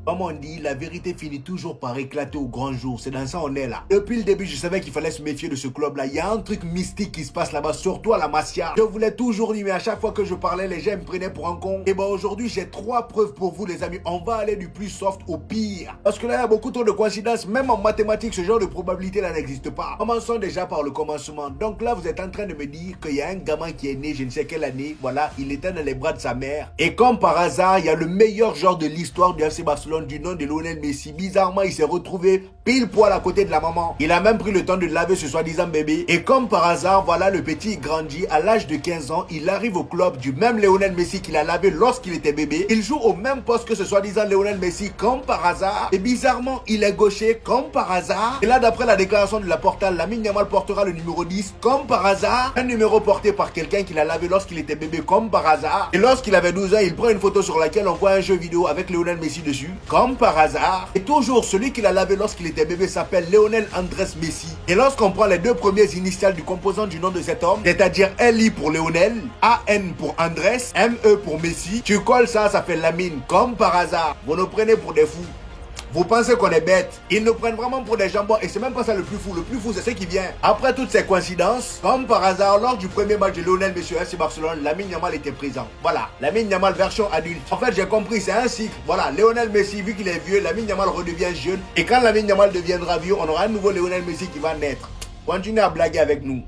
Comme on dit, la vérité finit toujours par éclater au grand jour. C'est dans ça on est là. Depuis le début, je savais qu'il fallait se méfier de ce club-là. Il y a un truc mystique qui se passe là-bas, surtout à la Masia. Je vous l'ai toujours dit, mais à chaque fois que je parlais, les gens me prenaient pour un con. Et bon, aujourd'hui, j'ai 3 preuves pour vous, les amis. On va aller du plus soft au pire. Parce que là, il y a beaucoup trop de coïncidences. Même en mathématiques, ce genre de probabilité-là n'existe pas. Commençons déjà par le commencement. Donc là, vous êtes en train de me dire qu'il y a un gamin qui est né, je ne sais quelle année. Voilà, il était dans les bras de sa mère. Et comme par hasard, il y a le meilleur joueur de l'histoire du FC Barcelone du nom de Lionel Messi. Bizarrement, il s'est retrouvé pile poil à côté de la maman. Il a même pris le temps de laver ce soi-disant bébé. Et comme par hasard, voilà, le petit grandit. À l'âge de 15 ans, il arrive au club du même Lionel Messi qu'il a lavé lorsqu'il était bébé. Il joue au même poste que ce soi-disant Lionel Messi, comme par hasard. Et bizarrement, il est gaucher, comme par hasard. Et là, d'après la déclaration de la Portal, Lamine Yamal portera le numéro 10, comme par hasard. Un numéro porté par quelqu'un qu'il a lavé lorsqu'il était bébé, comme par hasard. Et lorsqu'il avait 12 ans, il prend une photo sur laquelle on voit un jeu vidéo avec Lionel Messi dessus, comme par hasard. Et toujours, celui qu'il a lavé lorsqu'il était bébé s'appelle Lionel Andrés Messi. Et lorsqu'on prend les 2 premières initiales du composant du nom de cet homme, c'est-à-dire LI pour Lionel, AN pour Andrés, ME pour Messi, tu colles ça, ça fait Lamine, comme par hasard. Vous nous prenez pour des fous. Vous pensez qu'on est bête? Ils nous prennent vraiment pour des jambons et c'est même pas ça le plus fou. Le plus fou, c'est ce qui vient. Après toutes ces coïncidences, comme par hasard, lors du premier match de Lionel Messi au FC Barcelone, Lamine Yamal était présent. Voilà, Lamine Yamal version adulte. En fait, j'ai compris, c'est un cycle. Voilà, Lionel Messi, vu qu'il est vieux, Lamine Yamal redevient jeune. Et quand Lamine Yamal deviendra vieux, on aura un nouveau Lionel Messi qui va naître. Continuez à blaguer avec nous.